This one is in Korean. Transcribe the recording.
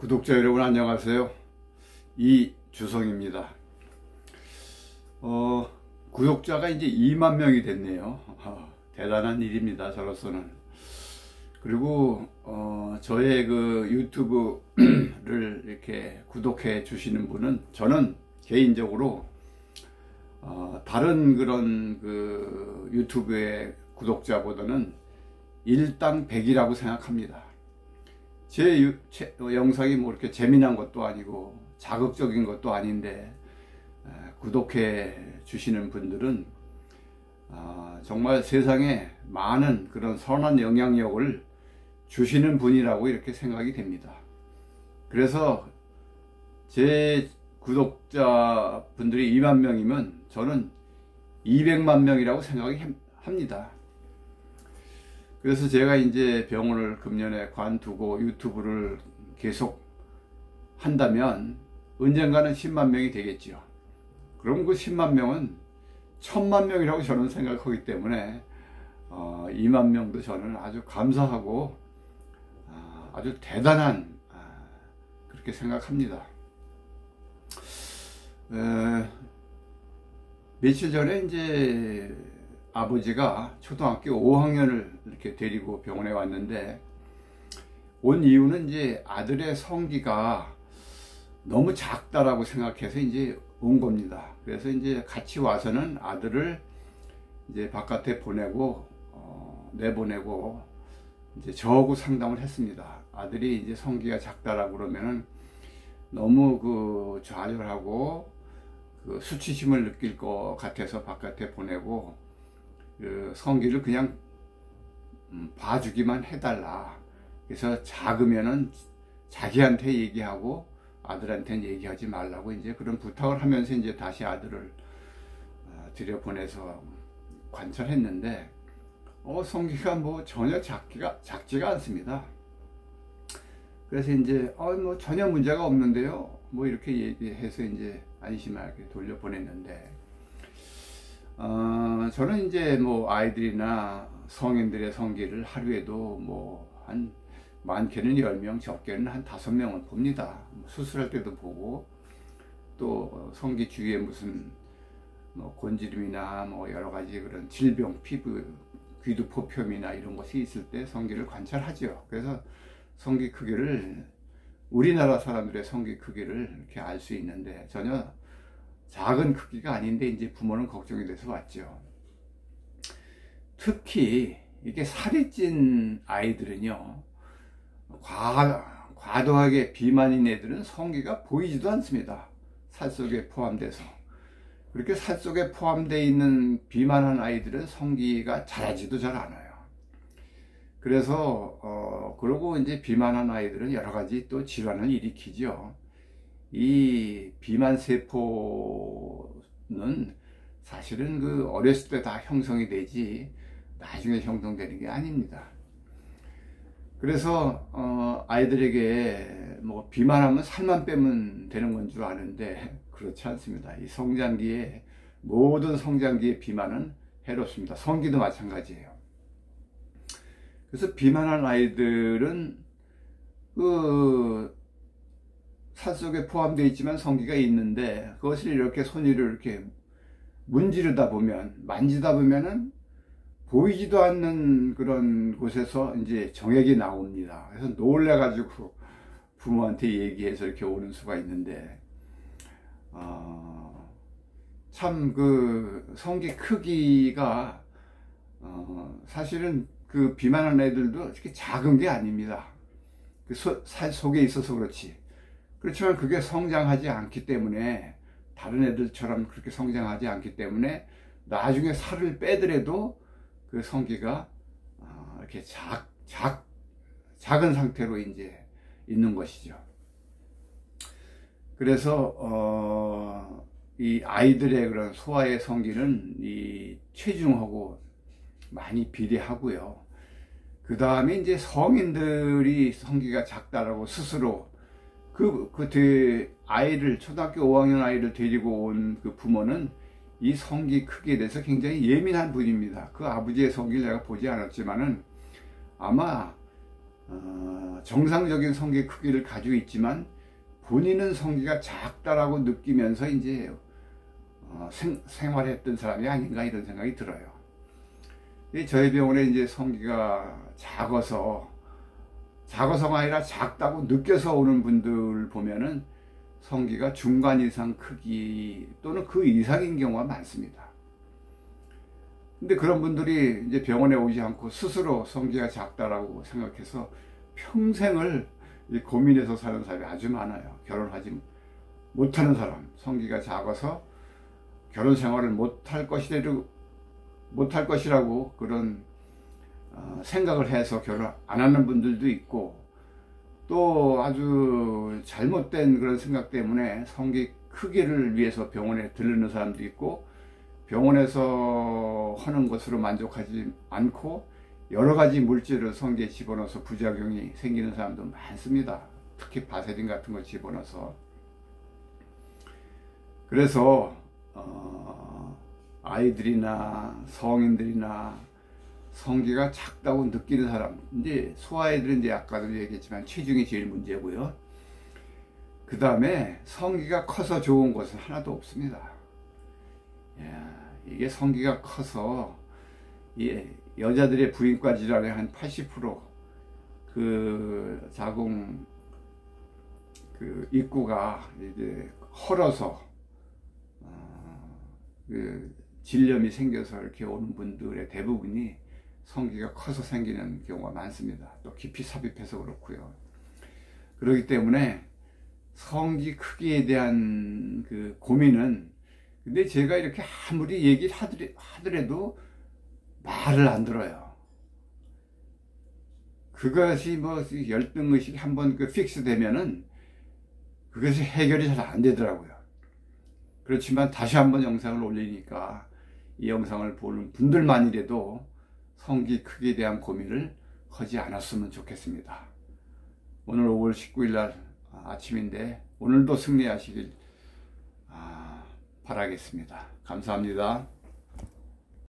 구독자 여러분 안녕하세요. 이주성입니다. 구독자가 이제 2만 명이 됐네요. 대단한 일입니다, 저로서는. 그리고 저의 그 유튜브를 이렇게 구독해 주시는 분은 저는 개인적으로 다른 그런 그 유튜브의 구독자보다는 일당 100이라고 생각합니다. 제 영상이 뭐 이렇게 재미난 것도 아니고 자극적인 것도 아닌데 구독해 주시는 분들은 정말 세상에 많은 그런 선한 영향력을 주시는 분이라고 이렇게 생각이 됩니다. 그래서 제 구독자 분들이 2만 명이면 저는 200만 명이라고 생각이 합니다. 그래서 제가 이제 병원을 금년에 관두고 유튜브를 계속 한다면 언젠가는 10만 명이 되겠죠. 그럼 그 10만 명은 1000만 명이라고 저는 생각하기 때문에 2만 명도 저는 아주 감사하고 아주 대단한 그렇게 생각합니다. 며칠 전에 이제 아버지가 초등학교 5학년을 이렇게 데리고 병원에 왔는데, 온 이유는 이제 아들의 성기가 너무 작다라고 생각해서 이제 온 겁니다. 그래서 이제 같이 와서는 아들을 이제 바깥에 보내고 내보내고 이제 저하고 상담을 했습니다. 아들이 이제 성기가 작다라고 그러면은 너무 그 좌절하고 그 수치심을 느낄 것 같아서 바깥에 보내고, 그 성기를 그냥 봐주기만 해달라. 그래서 작으면은 자기한테 얘기하고 아들한테는 얘기하지 말라고 이제 그런 부탁을 하면서 이제 다시 아들을 들여보내서 관찰했는데, 성기가 뭐 전혀 작지가 않습니다. 그래서 이제 뭐 전혀 문제가 없는데요, 뭐 이렇게 얘기해서 이제 안심하게 돌려보냈는데, 저는 이제 뭐 아이들이나 성인들의 성기를 하루에도 뭐 한 많게는 10명, 적게는 한 5명은 봅니다. 수술할 때도 보고, 또 성기 주위에 무슨 뭐 곤지름이나 뭐 여러 가지 그런 질병, 피부, 귀두 포표이나 이런 것이 있을 때 성기를 관찰하죠. 그래서 성기 크기를, 우리나라 사람들의 성기 크기를 이렇게 알 수 있는데 전혀 작은 크기가 아닌데 이제 부모는 걱정이 돼서 왔죠. 특히 이렇게 살이 찐 아이들은요, 과도하게 비만인 애들은 성기가 보이지도 않습니다. 살 속에 포함돼서. 그렇게 살 속에 포함되어 있는 비만한 아이들은 성기가 자라지도 잘 않아요. 그래서 그러고 이제 비만한 아이들은 여러 가지 또 질환을 일으키죠. 이 비만 세포는 사실은 그 어렸을 때 다 형성이 되지 나중에 형성되는 게 아닙니다. 그래서 아이들에게 뭐 비만하면 살만 빼면 되는 건 줄 아는데 그렇지 않습니다. 이 성장기에, 모든 성장기의 비만은 해롭습니다. 성기도 마찬가지예요. 그래서 비만한 아이들은 그 살 속에 포함되어 있지만 성기가 있는데, 그것을 이렇게 손으로 이렇게 문지르다 보면, 만지다 보면은 보이지도 않는 그런 곳에서 이제 정액이 나옵니다. 그래서 놀래가지고 부모한테 얘기해서 이렇게 오는 수가 있는데, 참 그 성기 크기가 사실은 그 비만한 애들도 이렇게 작은 게 아닙니다. 그 살 속에 있어서 그렇지. 그렇지만 그게 성장하지 않기 때문에, 다른 애들처럼 그렇게 성장하지 않기 때문에 나중에 살을 빼더라도 그 성기가 이렇게 작은 상태로 이제 있는 것이죠. 그래서 이 아이들의 그런 소아의 성기는 이 체중하고 많이 비례하고요. 그 다음에 이제 성인들이 성기가 작다라고 스스로 아이를, 초등학교 5학년 아이를 데리고 온 그 부모는 이 성기 크기에 대해서 굉장히 예민한 분입니다. 그 아버지의 성기를 내가 보지 않았지만은 아마 정상적인 성기 크기를 가지고 있지만 본인은 성기가 작다라고 느끼면서 이제 생활했던 사람이 아닌가 이런 생각이 들어요. 저희 병원에 이제 성기가 작아서가 아니라 작다고 느껴서 오는 분들 보면은 성기가 중간 이상 크기 또는 그 이상인 경우가 많습니다. 근데 그런 분들이 이제 병원에 오지 않고 스스로 성기가 작다라고 생각해서 평생을 고민해서 사는 사람이 아주 많아요. 결혼하지 못하는 사람, 성기가 작아서 결혼 생활을 못할 것이라고 그런 생각을 해서 결혼 안 하는 분들도 있고, 또 아주 잘못된 그런 생각 때문에 성기 크기를 위해서 병원에 들르는 사람도 있고, 병원에서 하는 것으로 만족하지 않고 여러 가지 물질을 성기에 집어넣어서 부작용이 생기는 사람도 많습니다. 특히 바세린 같은 거 집어넣어서. 그래서 아이들이나 성인들이나 성기가 작다고 느끼는 사람, 이제 소아이들은 이제 아까도 얘기했지만 체중이 제일 문제고요. 그 다음에 성기가 커서 좋은 것은 하나도 없습니다. 이게 성기가 커서 여자들의 부인과 질환의 한 80% 그 자궁 그 입구가 이제 헐어서 그 질염이 생겨서 이렇게 오는 분들의 대부분이 성기가 커서 생기는 경우가 많습니다. 또 깊이 삽입해서 그렇고요. 그렇기 때문에 성기 크기에 대한 그 고민은, 근데 제가 이렇게 아무리 얘기를 하더라도 말을 안 들어요. 그것이 뭐 열등의식이 한번 그 픽스 되면은 그것이 해결이 잘 안 되더라고요. 그렇지만 다시 한번 영상을 올리니까 이 영상을 보는 분들만이라도 성기 크기에 대한 고민을 하지 않았으면 좋겠습니다. 오늘 5월 19일 날 아침인데 오늘도 승리하시길 바라겠습니다. 감사합니다.